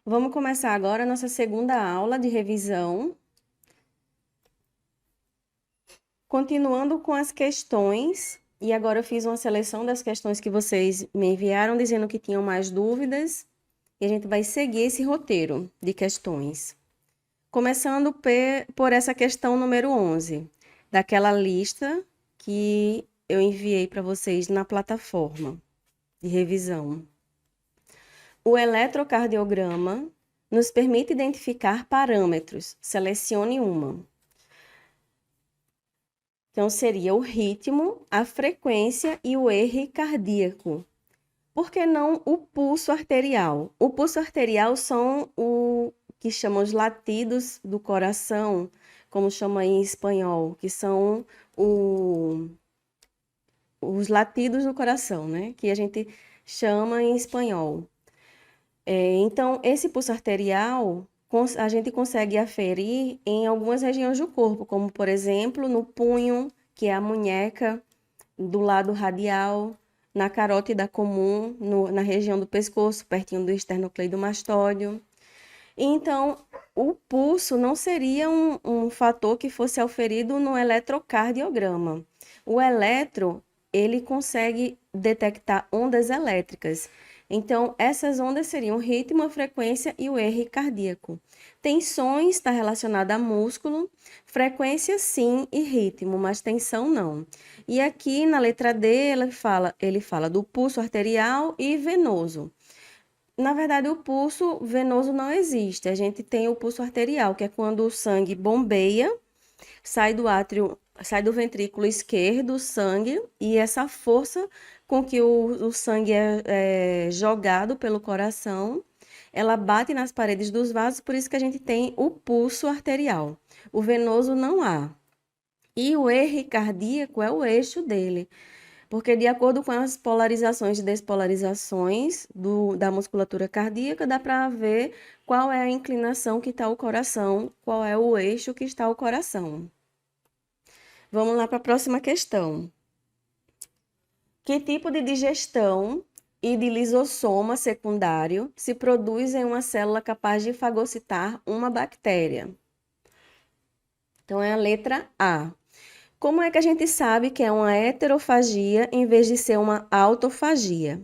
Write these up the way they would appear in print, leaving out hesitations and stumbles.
Vamos começar agora a nossa segunda aula de revisão. Continuando com as questões, e agora eu fiz uma seleção das questões que vocês me enviaram, dizendo que tinham mais dúvidas, e a gente vai seguir esse roteiro de questões. Começando por essa questão número 11, daquela lista que eu enviei para vocês na plataforma de revisão. O eletrocardiograma nos permite identificar parâmetros. Selecione uma. Então, seria o ritmo, a frequência e o R cardíaco. Por que não o pulso arterial? O pulso arterial são o que chamam os latidos do coração, como chama em espanhol, que são os latidos do coração, né? Que a gente chama em espanhol. Então, esse pulso arterial a gente consegue aferir em algumas regiões do corpo, como, por exemplo, no punho, que é a munheca, do lado radial, na carótida comum, na região do pescoço, pertinho do esternocleidomastóide. Então, o pulso não seria um fator que fosse auferido no eletrocardiograma. O eletro, ele consegue detectar ondas elétricas. Então, essas ondas seriam o ritmo, a frequência e o R cardíaco. Tensões está relacionada a músculo, frequência sim e ritmo, mas tensão não. E aqui na letra D, ele fala do pulso arterial e venoso. Na verdade, o pulso venoso não existe. A gente tem o pulso arterial, que é quando o sangue bombeia, sai do átrio, sai do ventrículo esquerdo o sangue, e essa força com que o sangue é jogado pelo coração, ela bate nas paredes dos vasos, por isso que a gente tem o pulso arterial. O venoso não há. E o R cardíaco é o eixo dele. Porque, de acordo com as polarizações e despolarizações da musculatura cardíaca, dá para ver qual é a inclinação que está o coração, qual é o eixo que está o coração. Vamos lá para a próxima questão. Que tipo de digestão e de lisossoma secundário se produz em uma célula capaz de fagocitar uma bactéria? Então, é a letra A. Como é que a gente sabe que é uma heterofagia em vez de ser uma autofagia?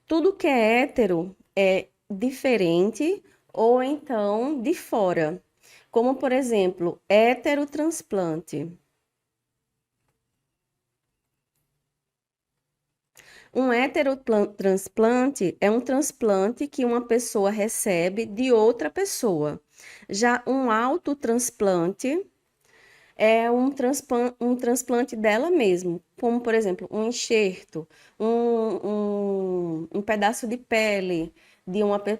Tudo que é hétero é diferente ou então de fora. Como, por exemplo, heterotransplante. Um heterotransplante é um transplante que uma pessoa recebe de outra pessoa. Já um autotransplante é um transplante dela mesma, como, por exemplo, um enxerto, um pedaço de pele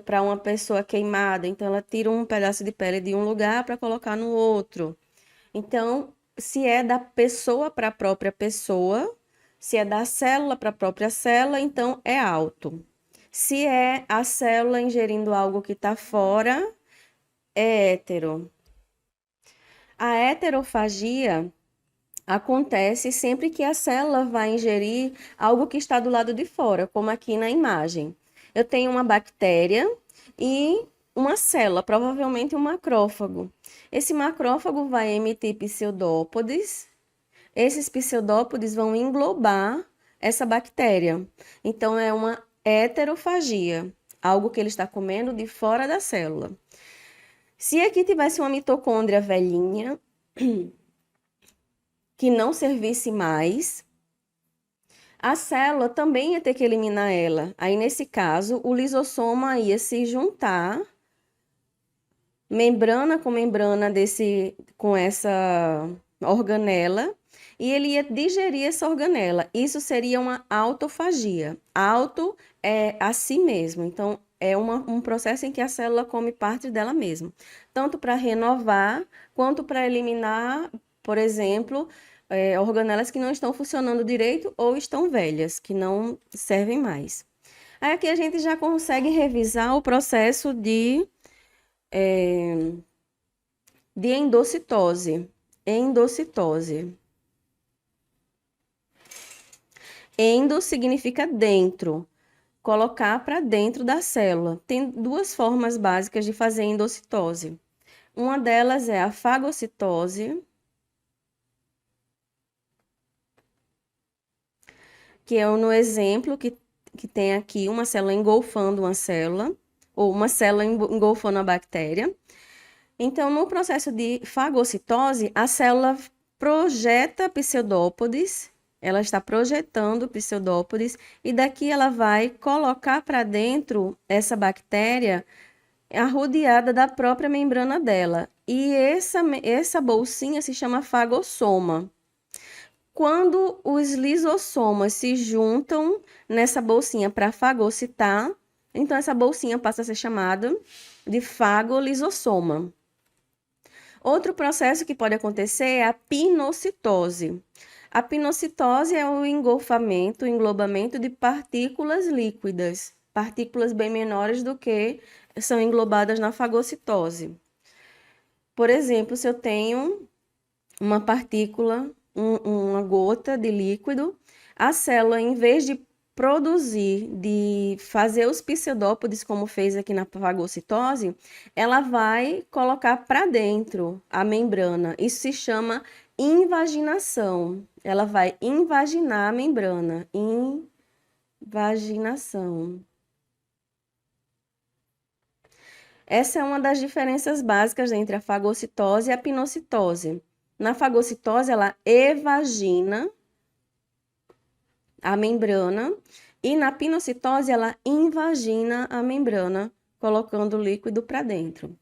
para uma pessoa queimada. Então, ela tira um pedaço de pele de um lugar para colocar no outro. Então, se é da pessoa para a própria pessoa, se é da célula para a própria célula, então é alto. Se é a célula ingerindo algo que está fora, é hétero. A heterofagia acontece sempre que a célula vai ingerir algo que está do lado de fora, como aqui na imagem. Eu tenho uma bactéria e uma célula, provavelmente um macrófago. Esse macrófago vai emitir pseudópodes. Esses pseudópodes vão englobar essa bactéria. Então, é uma heterofagia, algo que ele está comendo de fora da célula. Se aqui tivesse uma mitocôndria velhinha, que não servisse mais, a célula também ia ter que eliminar ela. Aí, nesse caso, o lisossoma ia se juntar, membrana com membrana com essa organela, e ele ia digerir essa organela. Isso seria uma autofagia. Auto é a si mesmo. Então, é um processo em que a célula come parte dela mesma. Tanto para renovar, quanto para eliminar, por exemplo, organelas que não estão funcionando direito ou estão velhas, que não servem mais. Aí aqui a gente já consegue revisar o processo de endocitose. Endocitose. Endo significa dentro. colocar para dentro da célula. Tem duas formas básicas de fazer endocitose. Uma delas é a fagocitose, que é no exemplo que tem aqui uma célula engolfando uma célula, ou uma célula engolfando a bactéria. Então, no processo de fagocitose, a célula projeta pseudópodes, ela está projetando pseudópodes, e daqui ela vai colocar para dentro essa bactéria arrodeada da própria membrana dela. E essa bolsinha se chama fagossoma. Quando os lisossomas se juntam nessa bolsinha para fagocitar, então essa bolsinha passa a ser chamada de fagolisossoma. Outro processo que pode acontecer é a pinocitose. A pinocitose é o engolfamento, o englobamento de partículas líquidas, partículas bem menores do que são englobadas na fagocitose. Por exemplo, se eu tenho uma partícula, uma gota de líquido, a célula, em vez de produzir, de fazer os pseudópodes, como fez aqui na fagocitose, ela vai colocar para dentro a membrana. Isso se chama invaginação. Ela vai invaginar a membrana. Invaginação. Essa é uma das diferenças básicas entre a fagocitose e a pinocitose. Na fagocitose, ela evagina a membrana e na pinocitose, ela invagina a membrana, colocando o líquido para dentro.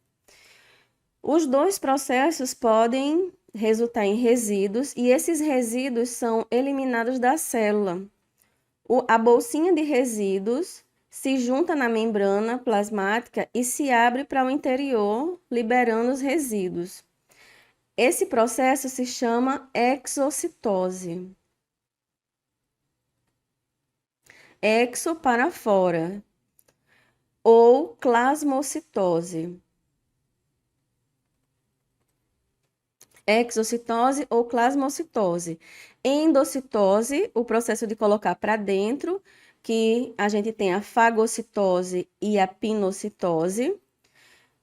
Os dois processos podem resultar em resíduos e esses resíduos são eliminados da célula. A bolsinha de resíduos se junta na membrana plasmática e se abre para o interior, liberando os resíduos. Esse processo se chama exocitose. Exo para fora, ou plasmocitose. Exocitose ou plasmocitose. Endocitose, o processo de colocar para dentro, que a gente tem a fagocitose e a pinocitose.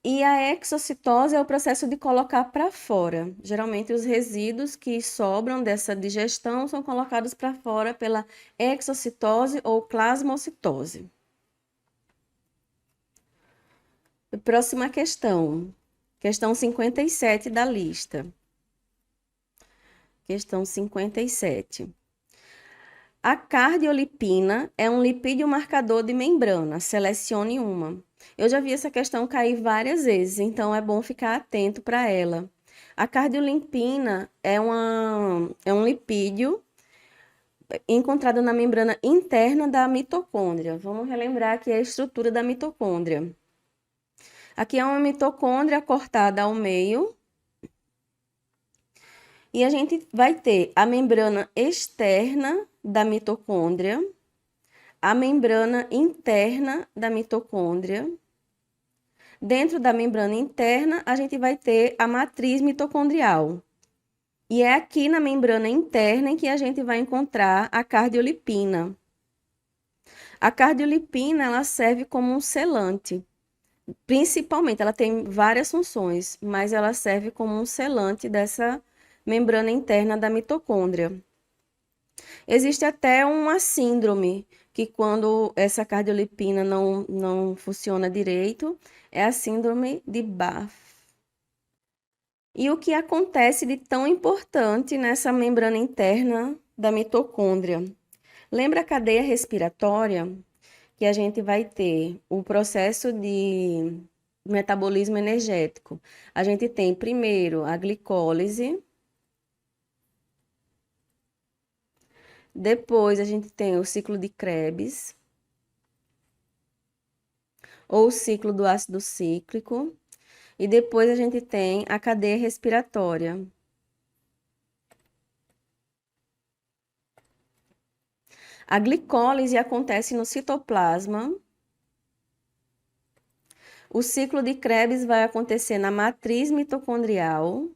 E a exocitose é o processo de colocar para fora. Geralmente, os resíduos que sobram dessa digestão são colocados para fora pela exocitose ou plasmocitose. Próxima questão. Questão 57 da lista. Questão 57. A cardiolipina é um lipídio marcador de membrana. Selecione uma. Eu já vi essa questão cair várias vezes, então é bom ficar atento para ela. A cardiolipina é um lipídio encontrado na membrana interna da mitocôndria. Vamos relembrar aqui a estrutura da mitocôndria. Aqui é uma mitocôndria cortada ao meio. E a gente vai ter a membrana externa da mitocôndria, a membrana interna da mitocôndria. Dentro da membrana interna, a gente vai ter a matriz mitocondrial. E é aqui na membrana interna em que a gente vai encontrar a cardiolipina. A cardiolipina, ela serve como um selante. Principalmente, ela tem várias funções, mas ela serve como um selante dessa membrana interna da mitocôndria. Existe até uma síndrome que quando essa cardiolipina não funciona direito, é a síndrome de BAF. E o que acontece de tão importante nessa membrana interna da mitocôndria? Lembra a cadeia respiratória? Que a gente vai ter o processo de metabolismo energético. A gente tem primeiro a glicólise, depois a gente tem o ciclo de Krebs, ou o ciclo do ácido cíclico, e depois a gente tem a cadeia respiratória. A glicólise acontece no citoplasma. O ciclo de Krebs vai acontecer na matriz mitocondrial.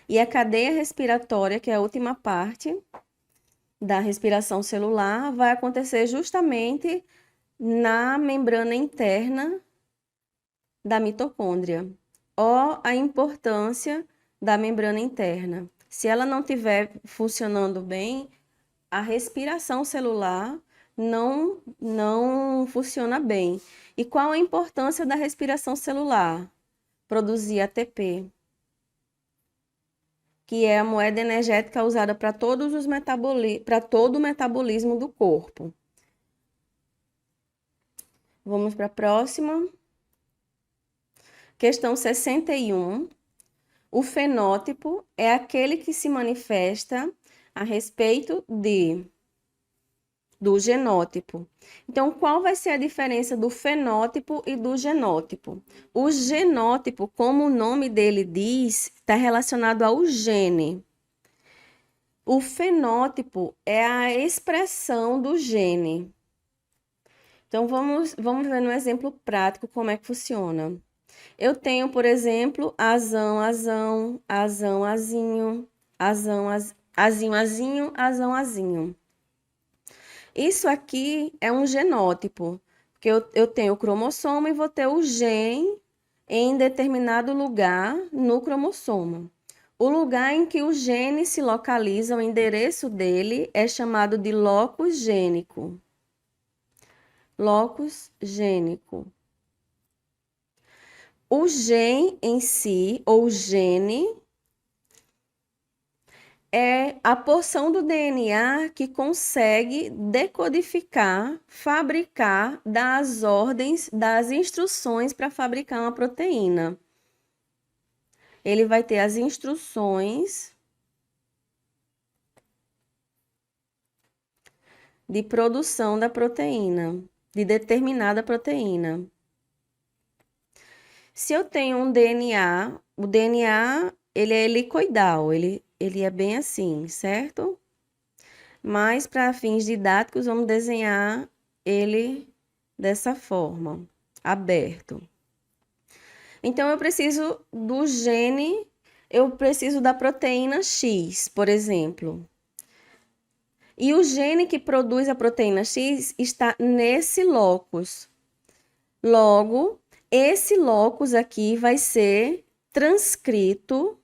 E a cadeia respiratória, que é a última parte, da respiração celular vai acontecer justamente na membrana interna da mitocôndria. Ó, a importância da membrana interna. Se ela não estiver funcionando bem, a respiração celular não funciona bem. E qual a importância da respiração celular? Produzir ATP, que é a moeda energética usada para todo o metabolismo do corpo. Vamos para a próxima. Questão 61. O fenótipo é aquele que se manifesta a respeito do genótipo. Então, qual vai ser a diferença do fenótipo e do genótipo? O genótipo, como o nome dele diz, está relacionado ao gene. O fenótipo é a expressão do gene. Então, vamos ver no exemplo prático como é que funciona. Eu tenho, por exemplo, azão, azão, azão, azinho, azão, azinho, azinho, azão, azinho. Isso aqui é um genótipo, porque eu tenho o cromossomo e vou ter o gene em determinado lugar no cromossomo. O lugar em que o gene se localiza, o endereço dele, é chamado de locus gênico. Locus gênico. O gene em si, ou gene, é a porção do DNA que consegue decodificar, fabricar, dar as ordens, dar as instruções para fabricar uma proteína. Ele vai ter as instruções de produção da proteína, de determinada proteína. Se eu tenho um DNA, o DNA ele é helicoidal, ele é bem assim, certo? Mas para fins didáticos, vamos desenhar ele dessa forma, aberto. Então, eu preciso do gene, eu preciso da proteína X, por exemplo. E o gene que produz a proteína X está nesse locus. Logo, esse locus aqui vai ser transcrito.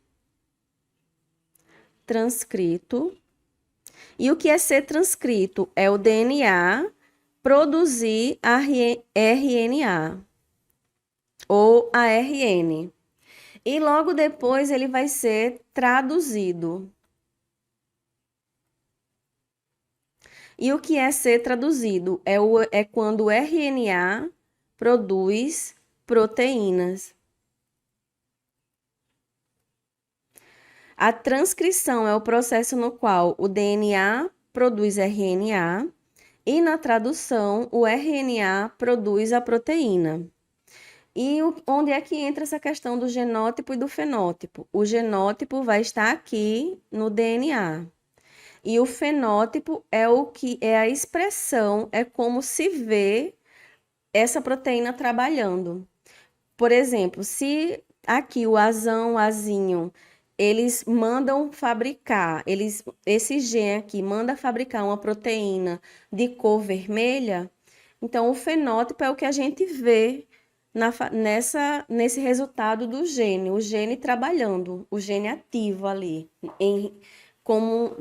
E o que é ser transcrito? É o DNA produzir RNA ou ARN. E logo depois ele vai ser traduzido. E o que é ser traduzido? É quando o RNA produz proteínas. A transcrição é o processo no qual o DNA produz RNA e na tradução o RNA produz a proteína. E onde é que entra essa questão do genótipo e do fenótipo? O genótipo vai estar aqui no DNA. E o fenótipo é o que é a expressão, é como se vê essa proteína trabalhando. Por exemplo, se aqui o azão, o azinho, eles mandam fabricar, esse gene aqui manda fabricar uma proteína de cor vermelha, então o fenótipo é o que a gente vê nesse resultado do gene, o gene trabalhando, o gene ativo ali, como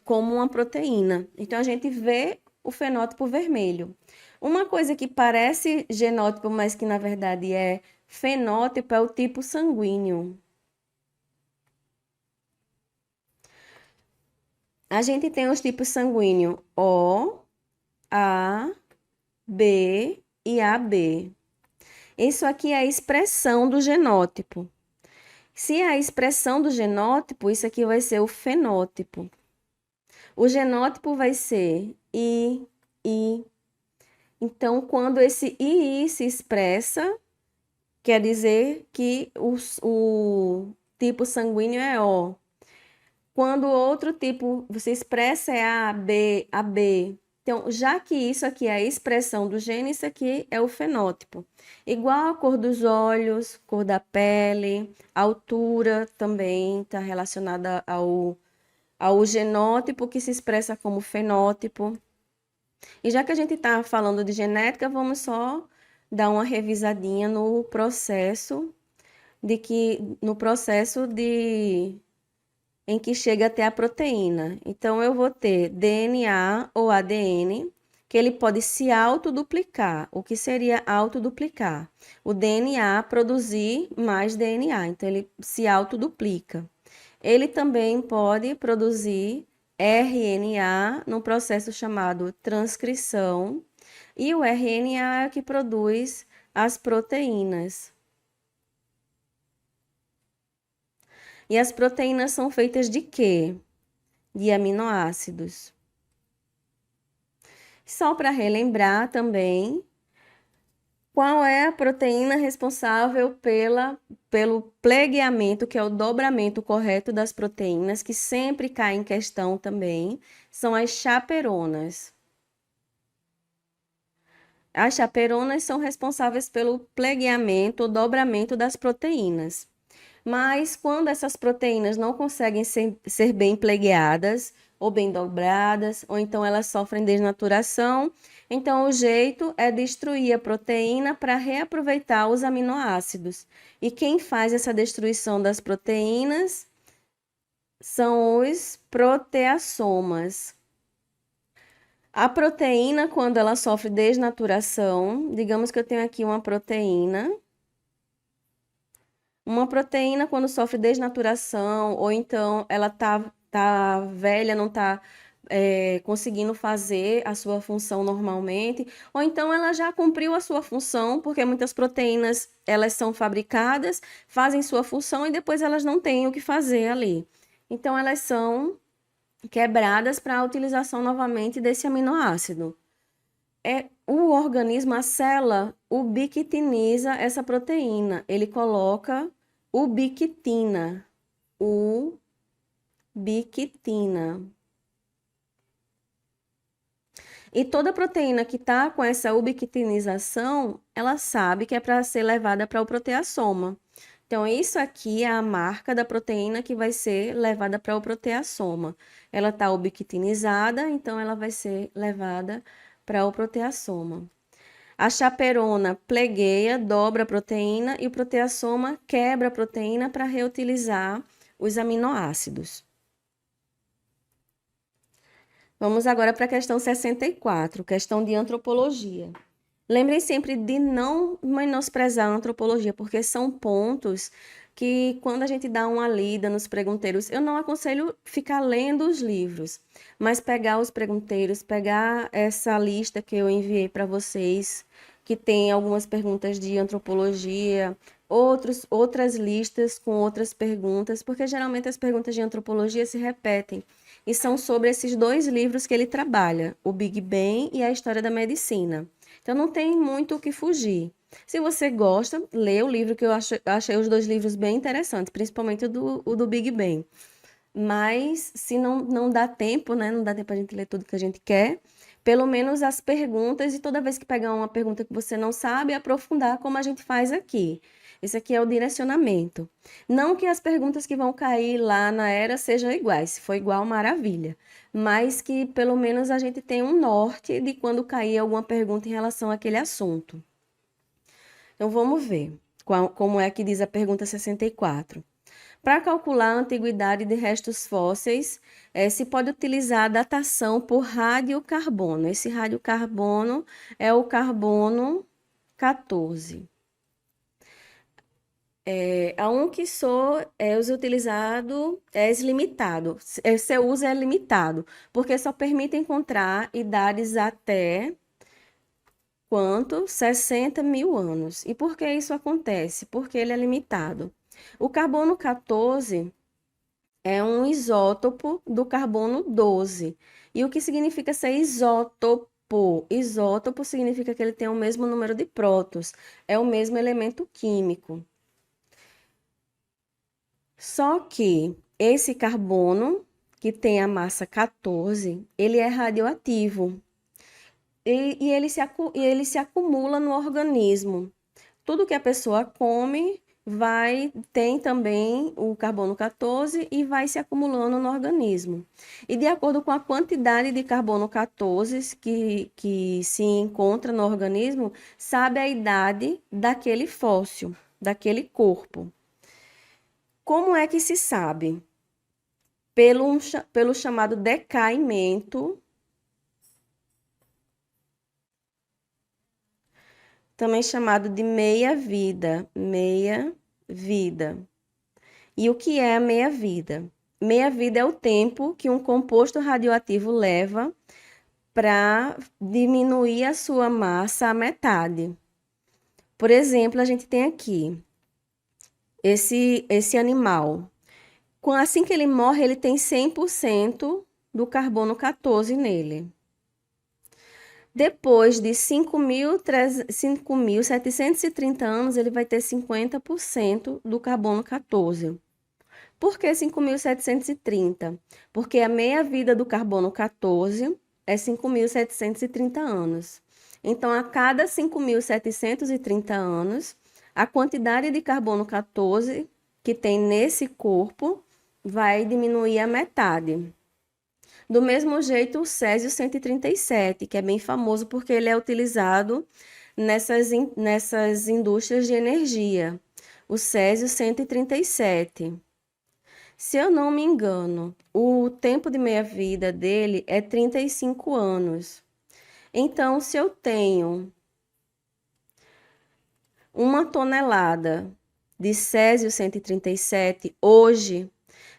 uma proteína. Então a gente vê o fenótipo vermelho. Uma coisa que parece genótipo, mas que na verdade é fenótipo, é o tipo sanguíneo. A gente tem os tipos sanguíneos O, A, B e AB. Isso aqui é a expressão do genótipo. Se é a expressão do genótipo, isso aqui vai ser o fenótipo. O genótipo vai ser I, I. Então, quando esse II se expressa, quer dizer que o tipo sanguíneo é O. Quando o outro tipo se expressa é A, B, AB. Então, já que isso aqui é a expressão do gene, isso aqui é o fenótipo. Igual a cor dos olhos, cor da pele, a altura também está relacionada ao genótipo, que se expressa como fenótipo. E já que a gente está falando de genética, vamos só dar uma revisadinha no processo de em que chega até a proteína. Então, eu vou ter DNA ou ADN, que ele pode se autoduplicar. O que seria autoduplicar? O DNA produzir mais DNA, então ele se autoduplica. Ele também pode produzir RNA num processo chamado transcrição, e o RNA é o que produz as proteínas. E as proteínas são feitas de quê? De aminoácidos. Só para relembrar também, qual é a proteína responsável pelo plegueamento, que é o dobramento correto das proteínas, que sempre cai em questão também, são as chaperonas. As chaperonas são responsáveis pelo plegueamento ou dobramento das proteínas. Mas quando essas proteínas não conseguem ser bem plegueadas, ou bem dobradas, ou então elas sofrem desnaturação, então o jeito é destruir a proteína para reaproveitar os aminoácidos. E quem faz essa destruição das proteínas são os proteassomas. A proteína, quando ela sofre desnaturação, digamos que eu tenho aqui uma proteína. Uma proteína, quando sofre desnaturação, ou então ela tá velha, não está conseguindo fazer a sua função normalmente, ou então ela já cumpriu a sua função, porque muitas proteínas elas são fabricadas, fazem sua função e depois elas não têm o que fazer ali. Então elas são quebradas para a utilização novamente desse aminoácido. O organismo, a célula, ubiquitiniza essa proteína. Ele coloca ubiquitina. Ubiquitina. E toda proteína que está com essa ubiquitinização, ela sabe que é para ser levada para o proteassoma. Então, isso aqui é a marca da proteína que vai ser levada para o proteassoma. Ela está ubiquitinizada, então ela vai ser levada para o proteassoma. A chaperona plegueia, dobra a proteína e o proteassoma quebra a proteína para reutilizar os aminoácidos. Vamos agora para a questão 64, questão de antropologia. Lembrem sempre de não menosprezar a antropologia, porque são pontos que, quando a gente dá uma lida nos pergunteiros, eu não aconselho ficar lendo os livros, mas pegar os pergunteiros, pegar essa lista que eu enviei para vocês, que tem algumas perguntas de antropologia, outras listas com outras perguntas, porque geralmente as perguntas de antropologia se repetem. E são sobre esses dois livros que ele trabalha, o Big Bang e a História da Medicina. Então não tem muito o que fugir. Se você gosta, lê o livro que eu achei os dois livros bem interessantes, principalmente o do Big Bang. Mas se não dá tempo, né? Não dá tempo a gente ler tudo que a gente quer, pelo menos as perguntas, e toda vez que pegar uma pergunta que você não sabe, aprofundar como a gente faz aqui. Esse aqui é o direcionamento. Não que as perguntas que vão cair lá na era sejam iguais. Se for igual, maravilha. Mas que pelo menos a gente tenha um norte de quando cair alguma pergunta em relação àquele assunto. Então vamos ver como é que diz a pergunta 64. Para calcular a antiguidade de restos fósseis, se pode utilizar a datação por radiocarbono. Esse radiocarbono é o carbono 14. A um que só é utilizado é limitado. Seu uso é limitado, porque só permite encontrar idades até quanto? 60 mil anos. E por que isso acontece? Porque ele é limitado. O carbono 14 é um isótopo do carbono 12. E o que significa ser isótopo? Isótopo significa que ele tem o mesmo número de prótons, é o mesmo elemento químico. Só que esse carbono, que tem a massa 14, ele é radioativo. E ele se acumula no organismo. Tudo que a pessoa come tem também o carbono 14 e vai se acumulando no organismo. E de acordo com a quantidade de carbono 14 que se encontra no organismo, sabe a idade daquele fóssil, daquele corpo. Como é que se sabe? Pelo chamado decaimento, também chamado de meia-vida. Meia-vida. E o que é a meia-vida? Meia-vida é o tempo que um composto radioativo leva para diminuir a sua massa à metade. Por exemplo, a gente tem aqui esse animal. Assim que ele morre, ele tem 100% do carbono 14 nele. Depois de 5.730 anos, ele vai ter 50% do carbono 14. Por que 5.730? Porque a meia-vida do carbono 14 é 5.730 anos. Então, a cada 5.730 anos, a quantidade de carbono 14 que tem nesse corpo vai diminuir a metade. Do mesmo jeito, o Césio 137, que é bem famoso porque ele é utilizado nessas indústrias de energia. O Césio 137. Se eu não me engano, o tempo de meia-vida dele é 35 anos. Então, se eu tenho 1 tonelada de Césio 137 hoje,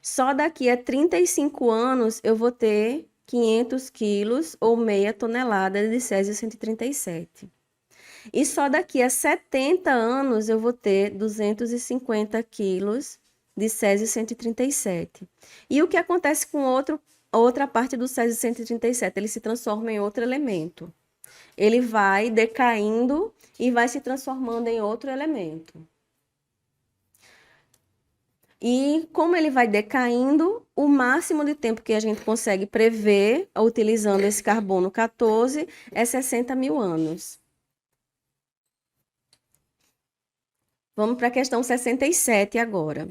só daqui a 35 anos eu vou ter 500 quilos ou meia tonelada de Césio 137. E só daqui a 70 anos eu vou ter 250 quilos de Césio 137. E o que acontece com outra parte do Césio 137? Ele se transforma em outro elemento. Ele vai decaindo e vai se transformando em outro elemento. E como ele vai decaindo, o máximo de tempo que a gente consegue prever, utilizando esse carbono 14, é 60 mil anos. Vamos para a questão 67 agora.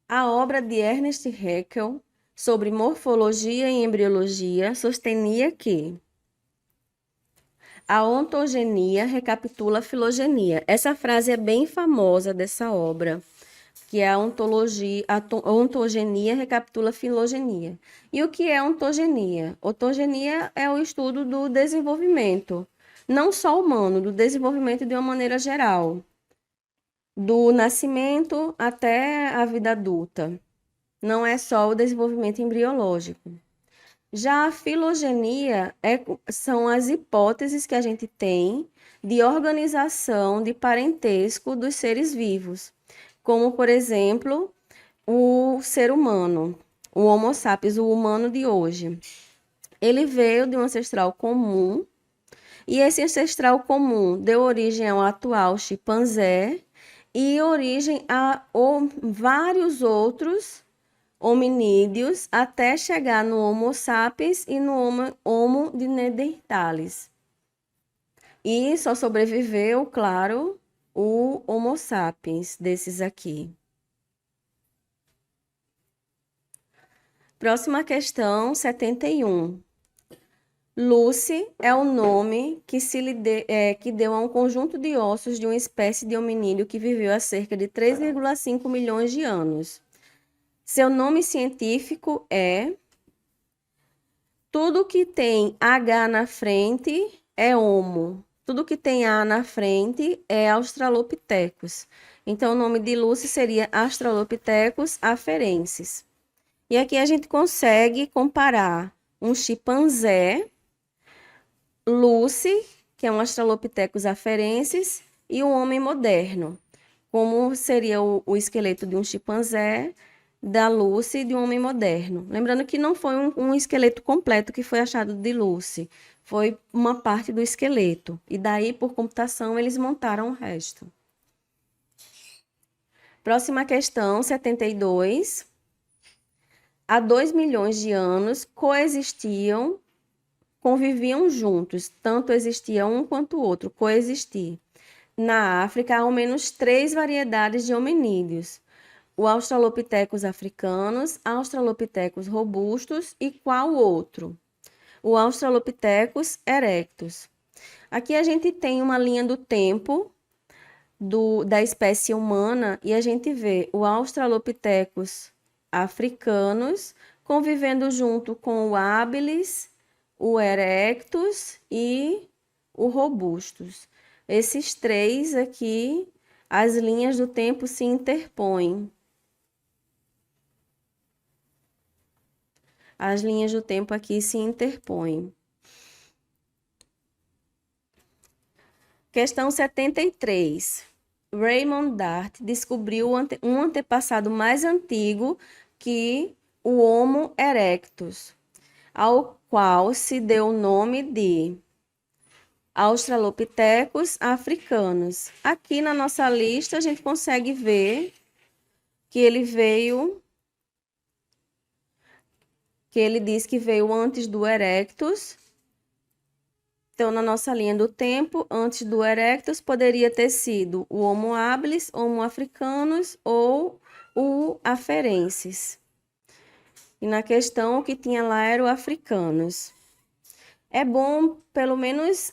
A obra de Ernest Haeckel sobre morfologia e embriologia sostenía que a ontogenia recapitula a filogenia. Essa frase é bem famosa dessa obra, que é a ontogenia recapitula a filogenia. E o que é ontogenia? Ontogenia é o estudo do desenvolvimento, não só humano, do desenvolvimento de uma maneira geral, do nascimento até a vida adulta. Não é só o desenvolvimento embriológico. Já a filogenia são as hipóteses que a gente tem de organização, de parentesco dos seres vivos, como, por exemplo, o ser humano, o Homo sapiens, o humano de hoje. Ele veio de um ancestral comum, e esse ancestral comum deu origem ao atual chimpanzé e origem a vários outros hominídeos até chegar no Homo sapiens e no Homo de Neanderthalis. E só sobreviveu, claro, o Homo sapiens desses aqui. Próxima questão, 71. Lucy é o nome que deu a um conjunto de ossos de uma espécie de hominídeo que viveu há cerca de 3,5 milhões de anos. Seu nome científico é... Tudo que tem H na frente é Homo. Tudo que tem A na frente é Australopithecus. Então, o nome de Lucy seria Australopithecus afarensis. E aqui a gente consegue comparar um chimpanzé, Lucy, que é um Australopithecus afarensis, e o homem moderno, como seria o esqueleto de um chimpanzé, da Lucy e de um homem moderno. Lembrando que não foi um esqueleto completo que foi achado de Lucy, foi uma parte do esqueleto. E daí, por computação, eles montaram o resto. Próxima questão, 72. Há 2 milhões de anos conviviam juntos, tanto existia um quanto o outro, coexistir. na África há ao menos 3 variedades de hominídeos: o Australopithecus africanus, Australopithecus robustus e qual outro? O Australopithecus erectus. Aqui a gente tem uma linha do tempo da espécie humana e a gente vê o Australopithecus africanus convivendo junto com o habilis, o erectus e o robustus. Esses 3 aqui, as linhas do tempo se interpõem. As linhas do tempo aqui se interpõem. Questão 73. Raymond Dart descobriu um antepassado mais antigo que o Homo erectus, ao qual se deu o nome de Australopithecus africanus. Aqui na nossa lista a gente consegue ver que ele diz que veio antes do erectus. Então, na nossa linha do tempo, antes do erectus, poderia ter sido o Homo habilis, Homo africanus ou o afarensis. E na questão, o que tinha lá era o africanus. É bom, pelo menos,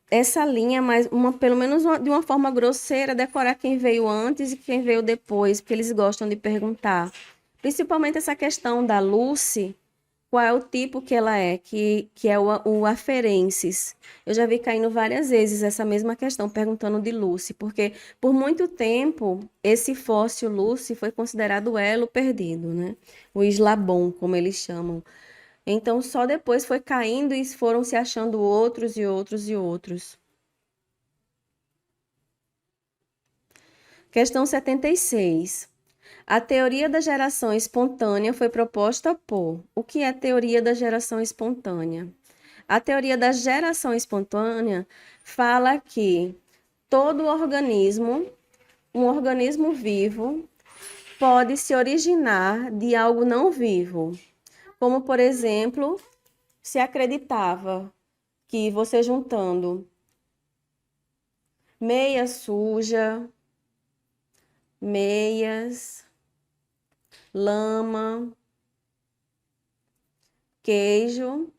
essa linha, mas pelo menos de uma forma grosseira, decorar quem veio antes e quem veio depois, porque eles gostam de perguntar. Principalmente essa questão da Lucy, qual é o tipo que ela é, que é o afarensis. Eu já vi caindo várias vezes essa mesma questão, perguntando de Lucy, porque por muito tempo esse fóssil Lucy foi considerado o elo perdido, né? O eslabão, como eles chamam. Então, só depois foi caindo e foram se achando outros e outros e outros. Questão 76. A teoria da geração espontânea foi proposta por... O que é a teoria da geração espontânea? A teoria da geração espontânea fala que todo organismo, um organismo vivo, pode se originar de algo não vivo. Como, por exemplo, se acreditava que você juntando meia suja, meias, lama, queijo,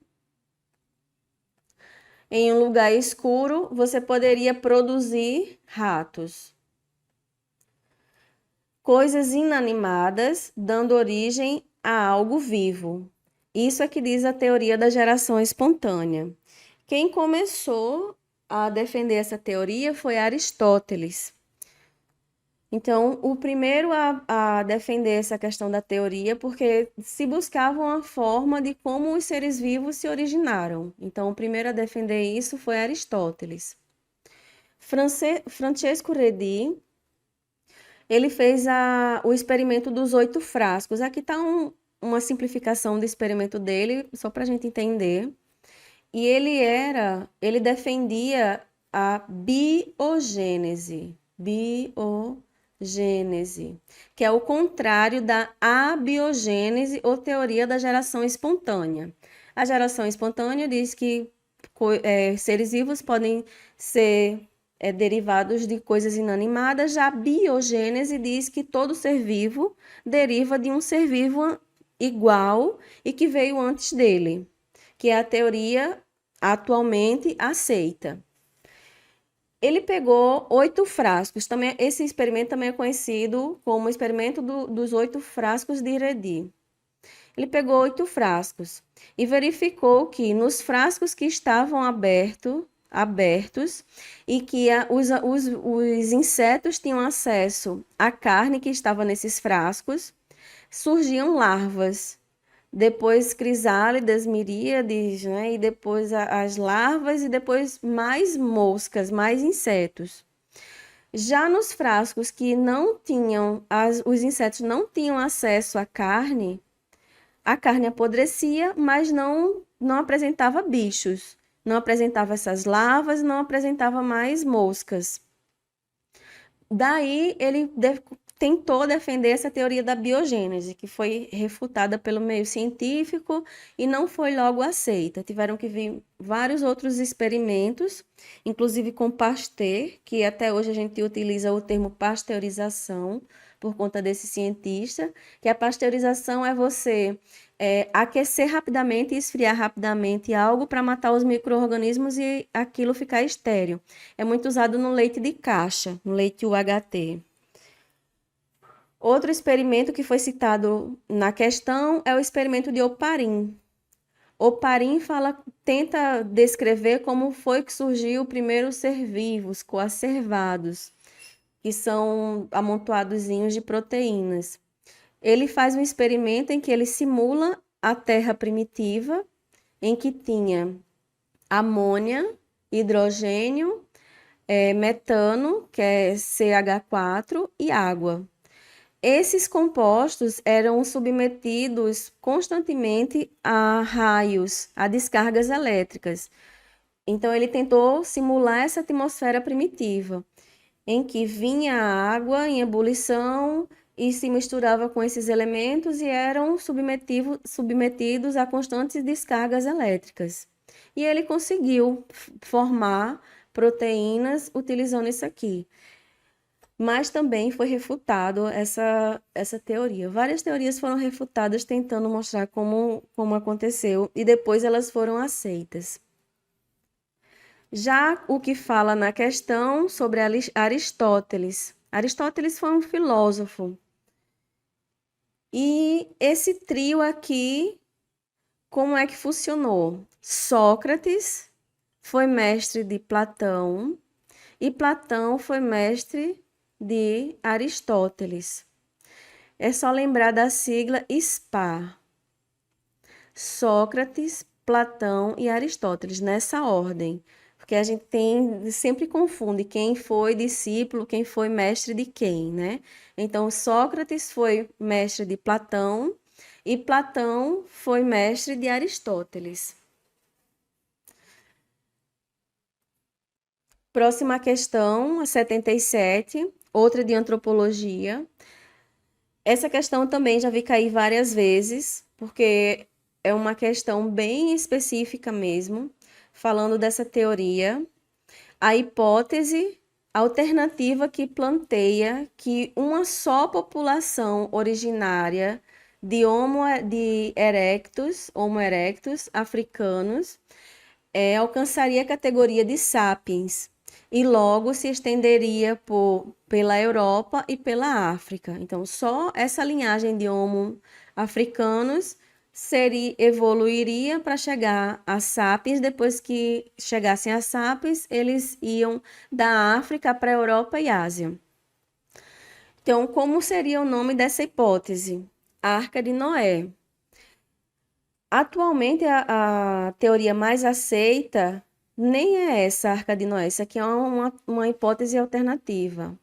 em um lugar escuro, você poderia produzir ratos. Coisas inanimadas dando origem a algo vivo. Isso é que diz a teoria da geração espontânea. Quem começou a defender essa teoria foi Aristóteles. Então, o primeiro a defender essa questão da teoria, porque se buscava uma forma de como os seres vivos se originaram. Então, o primeiro a defender isso foi Aristóteles. Francesco Redi, ele fez o experimento dos 8 frascos. Aqui está uma simplificação do experimento dele, só para a gente entender. E ele defendia a biogênese, que é o contrário da abiogênese ou teoria da geração espontânea. A geração espontânea diz que seres vivos podem ser derivados de coisas inanimadas, já a biogênese diz que todo ser vivo deriva de um ser vivo igual e que veio antes dele, que é a teoria atualmente aceita. Ele pegou 8 frascos. Também, esse experimento também é conhecido como o experimento dos 8 frascos de Redi. Ele pegou 8 frascos e verificou que nos frascos que estavam abertos e que os insetos tinham acesso à carne que estava nesses frascos, surgiam larvas. Depois crisálidas, miríades, né? E depois as larvas e depois mais moscas, mais insetos. Já nos frascos que não tinham, os insetos não tinham acesso à carne, a carne apodrecia, mas não apresentava bichos, não apresentava essas larvas, não apresentava mais moscas. Daí ele tentou defender essa teoria da biogênese, que foi refutada pelo meio científico e não foi logo aceita. Tiveram que vir vários outros experimentos, inclusive com Pasteur, que até hoje a gente utiliza o termo pasteurização por conta desse cientista, que a pasteurização é você aquecer rapidamente e esfriar rapidamente algo para matar os micro-organismos e aquilo ficar estéril. É muito usado no leite de caixa, no leite UHT. Outro experimento que foi citado na questão é o experimento de Oparin. Oparin tenta descrever como foi que surgiu o primeiro ser vivos, coacervados, que são amontoadozinhos de proteínas. Ele faz um experimento em que ele simula a Terra primitiva, em que tinha amônia, hidrogênio, metano, que é CH4, e água. Esses compostos eram submetidos constantemente a raios, a descargas elétricas. Então, ele tentou simular essa atmosfera primitiva, em que vinha a água em ebulição e se misturava com esses elementos e eram submetidos a constantes descargas elétricas. E ele conseguiu formar proteínas utilizando isso aqui. Mas também foi refutado essa teoria. Várias teorias foram refutadas tentando mostrar como aconteceu e depois elas foram aceitas. Já o que fala na questão sobre Aristóteles. Aristóteles foi um filósofo. E esse trio aqui, como é que funcionou? Sócrates foi mestre de Platão e Platão foi mestre de Aristóteles. É só lembrar da sigla SPA. Sócrates, Platão e Aristóteles, nessa ordem. Porque a gente sempre confunde quem foi discípulo, quem foi mestre de quem, né? Então, Sócrates foi mestre de Platão e Platão foi mestre de Aristóteles. Próxima questão, a 77, outra de antropologia. Essa questão também já vi cair várias vezes, porque é uma questão bem específica mesmo, falando dessa teoria. A hipótese alternativa que planteia que uma só população originária de Homo erectus africanos alcançaria a categoria de sapiens e logo se estenderia pela Europa e pela África. Então, só essa linhagem de Homo africanos evoluiria para chegar a sapiens. Depois que chegassem a sapiens, eles iam da África para a Europa e Ásia. Então, como seria o nome dessa hipótese? Arca de Noé. Atualmente, a teoria mais aceita nem é essa Arca de Noé, essa aqui é uma hipótese alternativa.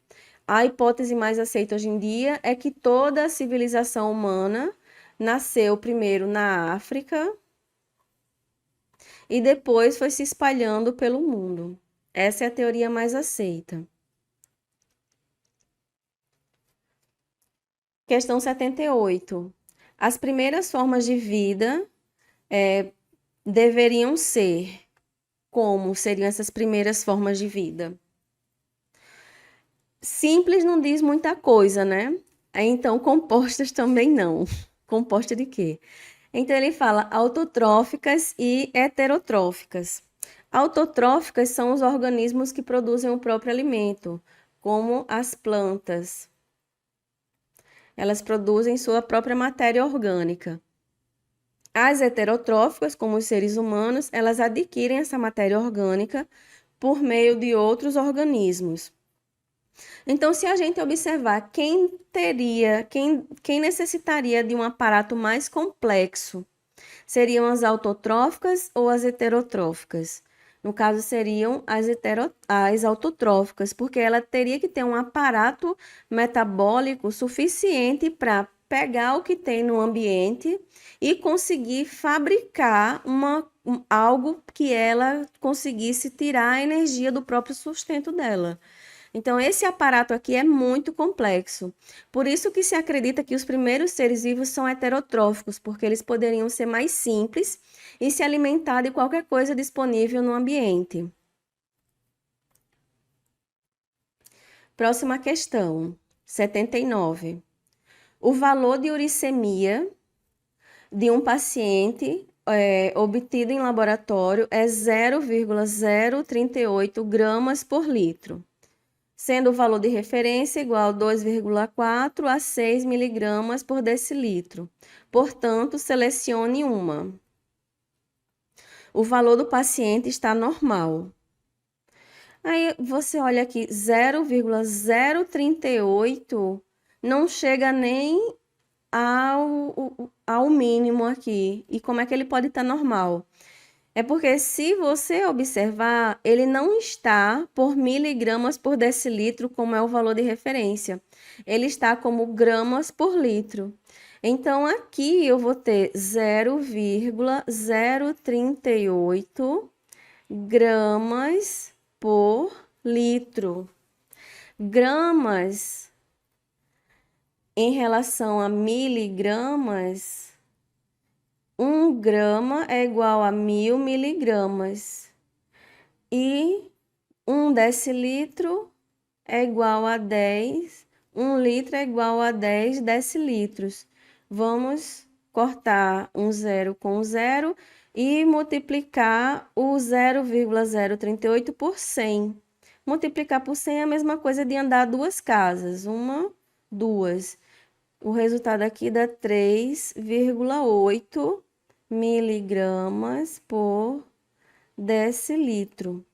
A hipótese mais aceita hoje em dia é que toda a civilização humana nasceu primeiro na África e depois foi se espalhando pelo mundo. Essa é a teoria mais aceita. Questão 78. As primeiras formas de vida deveriam ser. Como seriam essas primeiras formas de vida? Simples não diz muita coisa, né? Então, compostas também não. Composta de quê? Então, ele fala autotróficas e heterotróficas. Autotróficas são os organismos que produzem o próprio alimento, como as plantas. Elas produzem sua própria matéria orgânica. As heterotróficas, como os seres humanos, elas adquirem essa matéria orgânica por meio de outros organismos. Então, se a gente observar quem necessitaria de um aparato mais complexo, seriam as autotróficas ou as heterotróficas? No caso, seriam as autotróficas, porque ela teria que ter um aparato metabólico suficiente para pegar o que tem no ambiente e conseguir fabricar algo que ela conseguisse tirar a energia do próprio sustento dela. Então, esse aparato aqui é muito complexo. Por isso que se acredita que os primeiros seres vivos são heterotróficos, porque eles poderiam ser mais simples e se alimentar de qualquer coisa disponível no ambiente. Próxima questão, 79. O valor de uricemia de um paciente obtido em laboratório é 0,038 gramas por litro, sendo o valor de referência igual a 2,4 a 6 miligramas por decilitro. Portanto, selecione uma. O valor do paciente está normal. Aí você olha aqui, 0,038 não chega nem ao mínimo aqui. E como é que ele pode estar normal? É porque se você observar, ele não está por miligramas por decilitro, como é o valor de referência. Ele está como gramas por litro. Então, aqui eu vou ter 0,038 gramas por litro. Gramas em relação a miligramas, 1 grama é igual a 1000 miligramas. E 1 decilitro é igual a 10, 1 litro é igual a 10 decilitros. Vamos cortar um zero com um zero e multiplicar o 0,038 por 100. Multiplicar por 100 é a mesma coisa de andar duas casas, uma, duas. O resultado aqui dá 3,8 miligramas por decilitro.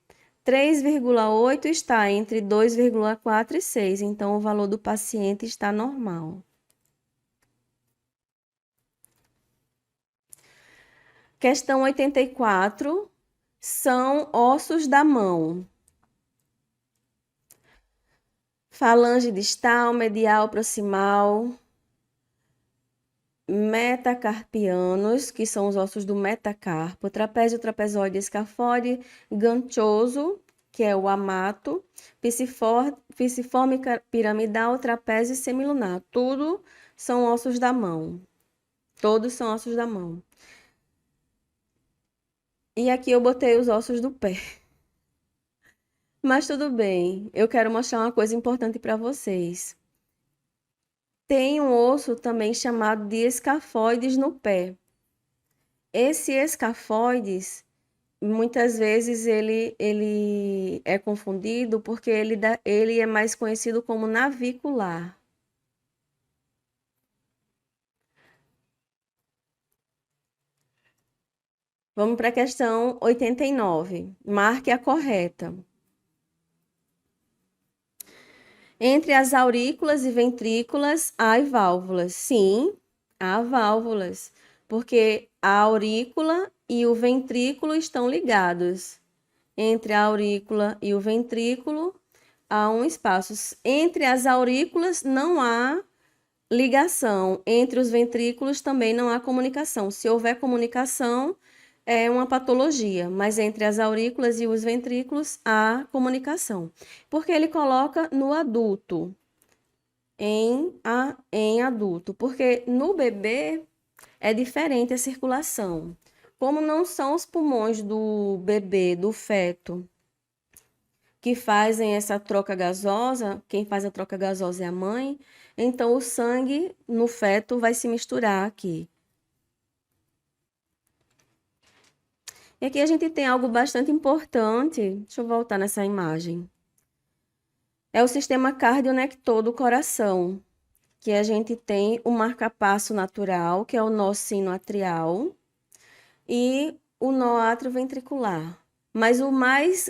3,8 está entre 2,4 e 6, então o valor do paciente está normal. Questão 84, são ossos da mão. Falange distal, medial, proximal, metacarpianos, que são os ossos do metacarpo, trapézio, trapezoide, escafoide, ganchoso, que é o amato, pisiforme piramidal, trapézio e semilunar. Tudo são ossos da mão. Todos são ossos da mão. E aqui eu botei os ossos do pé. Mas tudo bem, eu quero mostrar uma coisa importante para vocês. Tem um osso também chamado de escafoides no pé. Esse escafoides, muitas vezes ele é confundido porque ele é mais conhecido como navicular. Vamos para a questão 89. Marque a correta. Entre as aurículas e ventrículas há válvulas. Sim, há válvulas, porque a aurícula e o ventrículo estão ligados. Entre a aurícula e o ventrículo há um espaço. Entre as aurículas não há ligação. Entre os ventrículos também não há comunicação. Se houver comunicação, é uma patologia, mas entre as aurículas e os ventrículos há comunicação. Porque ele coloca no adulto, em adulto, porque no bebê é diferente a circulação. Como não são os pulmões do bebê, do feto, que fazem essa troca gasosa, quem faz a troca gasosa é a mãe, então o sangue no feto vai se misturar aqui. E aqui a gente tem algo bastante importante. Deixa eu voltar nessa imagem. É o sistema cardionector do coração, que a gente tem o marcapasso natural, que é o nó sinoatrial, e o nó atrioventricular. Mas o mais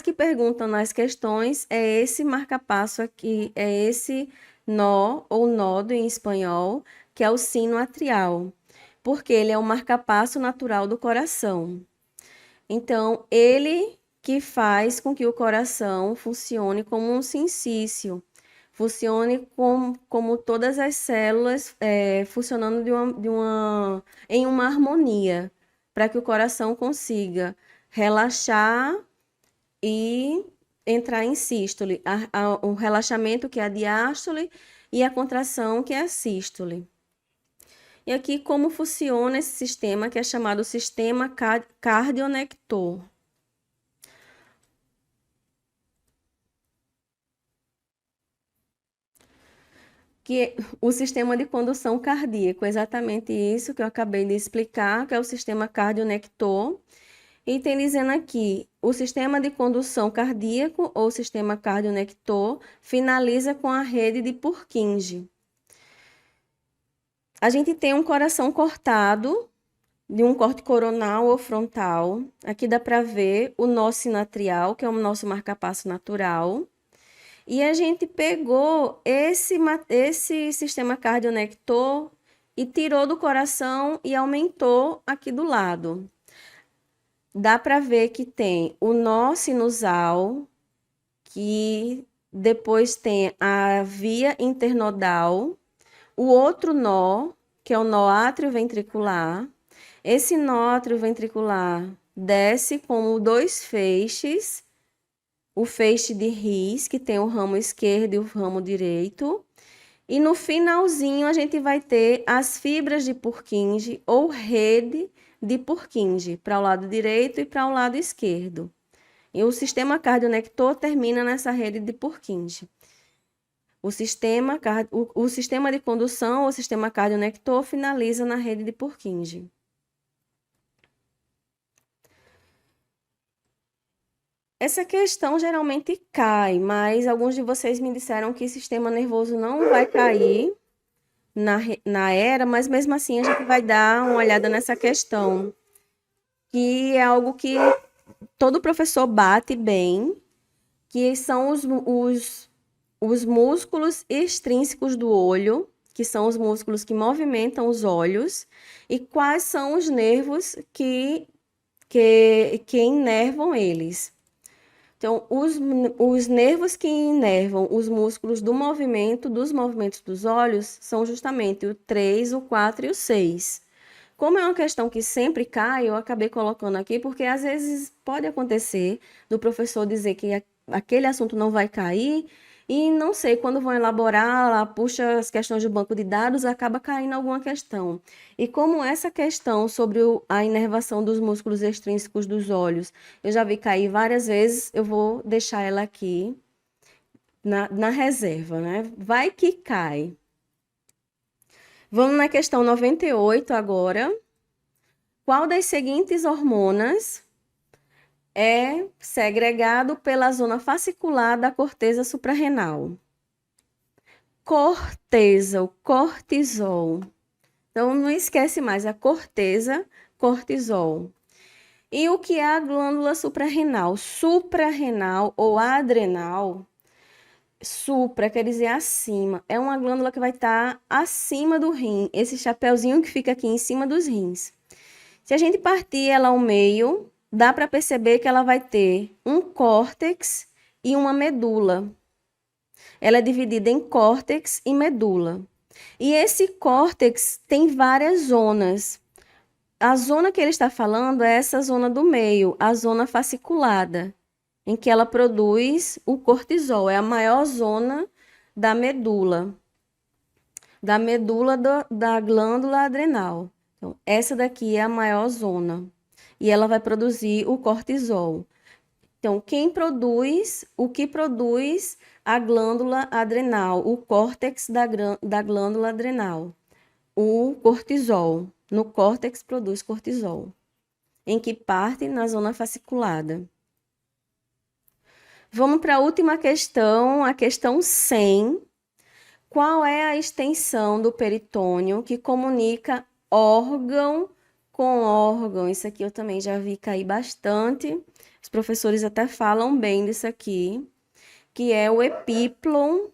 que perguntam nas questões é esse marcapasso aqui, é esse nó, ou nódo em espanhol, que é o sino atrial, porque ele é o marcapasso natural do coração. Então, ele que faz com que o coração funcione como um sincício, funcione como todas as células funcionando em uma harmonia, para que o coração consiga relaxar e entrar em sístole, o relaxamento que é a diástole e a contração que é a sístole. E aqui como funciona esse sistema que é chamado sistema cardionector. Que o sistema de condução cardíaco, exatamente isso que eu acabei de explicar, que é o sistema cardionector. E tem dizendo aqui, o sistema de condução cardíaco ou sistema cardionector finaliza com a rede de Purkinje. A gente tem um coração cortado, de um corte coronal ou frontal. Aqui dá para ver o nó sinatrial, que é o nosso marcapasso natural. E a gente pegou esse sistema cardionector e tirou do coração e aumentou aqui do lado. Dá para ver que tem o nó sinusal, que depois tem a via internodal, o outro nó, que é o nó atrioventricular. Esse nó atrioventricular desce como dois feixes, o feixe de His, que tem o ramo esquerdo e o ramo direito. E no finalzinho a gente vai ter as fibras de Purkinje ou rede de Purkinje, para o lado direito e para o lado esquerdo. E o sistema cardionector termina nessa rede de Purkinje. O sistema de condução, o sistema cardionector, finaliza na rede de Purkinje. Essa questão geralmente cai, mas alguns de vocês me disseram que o sistema nervoso não vai cair na era, mas mesmo assim a gente vai dar uma olhada nessa questão, que é algo que todo professor bate bem, que são os músculos extrínsecos do olho, que são os músculos que movimentam os olhos, e quais são os nervos que inervam eles. Então, os nervos que inervam os músculos dos movimentos dos olhos são justamente o 3, o 4 e o 6. Como é uma questão que sempre cai, eu acabei colocando aqui, porque às vezes pode acontecer do professor dizer que aquele assunto não vai cair, e não sei, quando vão elaborar, lá, puxa as questões do banco de dados, acaba caindo alguma questão. E como essa questão sobre a inervação dos músculos extrínsecos dos olhos, eu já vi cair várias vezes, eu vou deixar ela aqui na reserva, né? Vai que cai. Vamos na questão 98 agora. Qual das seguintes hormonas é segregado pela zona fascicular da corteza suprarrenal? Corteza, o cortisol. Então, não esquece mais a corteza, cortisol. E o que é a glândula suprarrenal? Suprarrenal ou adrenal, supra quer dizer acima. É uma glândula que vai estar acima do rim, esse chapeuzinho que fica aqui em cima dos rins. Se a gente partir ela ao meio, dá para perceber que ela vai ter um córtex e uma medula. Ela é dividida em córtex e medula. E esse córtex tem várias zonas. A zona que ele está falando é essa zona do meio, a zona fasciculada, em que ela produz o cortisol. É a maior zona da medula da glândula adrenal. Então, essa daqui é a maior zona e ela vai produzir o cortisol. Então, o que produz a glândula adrenal, o córtex da glândula adrenal? O cortisol. No córtex produz cortisol. Em que parte? Na zona fasciculada. Vamos para a última questão, a questão 100. Qual é a extensão do peritônio que comunica órgão com órgão? Isso aqui eu também já vi cair bastante. Os professores até falam bem disso aqui, que é o epíplon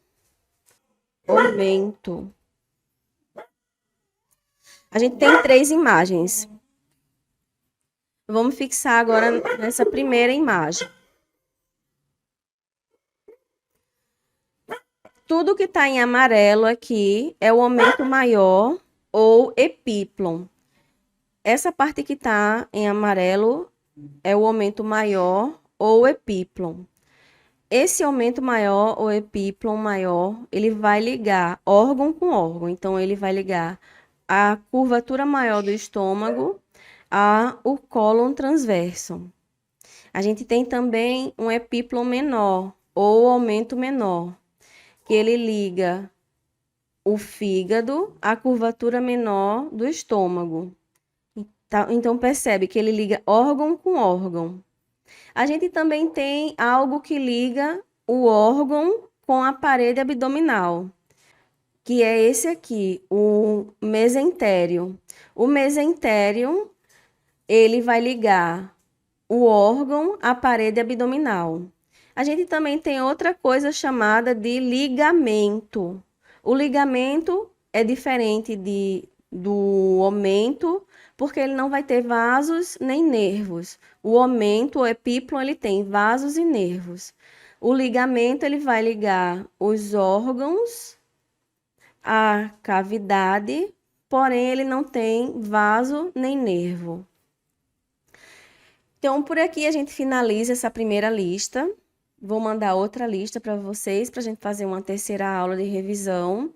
ovento. A gente tem 3 imagens. Vamos fixar agora nessa primeira imagem. Tudo que está em amarelo aqui é o aumento maior ou epíplon. Essa parte que está em amarelo é o aumento maior ou epíplon. Esse aumento maior, ou epíplon maior, ele vai ligar órgão com órgão. Então, ele vai ligar a curvatura maior do estômago ao cólon transverso. A gente tem também um epíplon menor, ou aumento menor, que ele liga o fígado à curvatura menor do estômago. Então, percebe que ele liga órgão com órgão. A gente também tem algo que liga o órgão com a parede abdominal, que é esse aqui, o mesentério. O mesentério, ele vai ligar o órgão à parede abdominal. A gente também tem outra coisa chamada de ligamento. O ligamento é diferente do aumento, porque ele não vai ter vasos nem nervos. O aumento, o epíplon, ele tem vasos e nervos. O ligamento, ele vai ligar os órgãos à cavidade, porém ele não tem vaso nem nervo. Então, por aqui a gente finaliza essa primeira lista. Vou mandar outra lista para vocês, para a gente fazer uma terceira aula de revisão.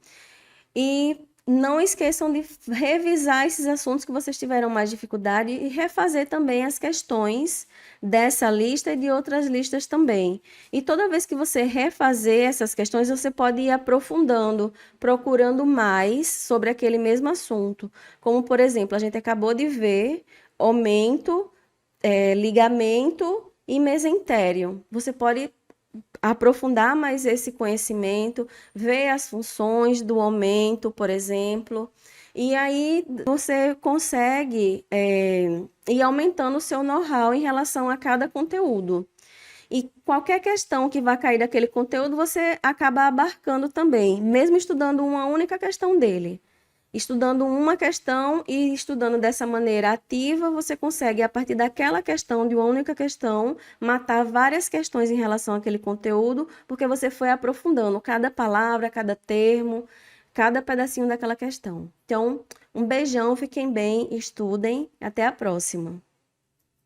E não esqueçam de revisar esses assuntos que vocês tiveram mais dificuldade e refazer também as questões dessa lista e de outras listas também. E toda vez que você refazer essas questões, você pode ir aprofundando, procurando mais sobre aquele mesmo assunto. Como, por exemplo, a gente acabou de ver aumento, ligamento e mesentério. Você pode aprofundar mais esse conhecimento, ver as funções do aumento, por exemplo, e aí você consegue ir aumentando o seu know-how em relação a cada conteúdo. E qualquer questão que vai cair daquele conteúdo, você acaba abarcando também, mesmo estudando uma única questão dele. Estudando uma questão e estudando dessa maneira ativa, você consegue, a partir daquela questão, de uma única questão, matar várias questões em relação àquele conteúdo, porque você foi aprofundando cada palavra, cada termo, cada pedacinho daquela questão. Então, um beijão, fiquem bem, estudem, até a próxima.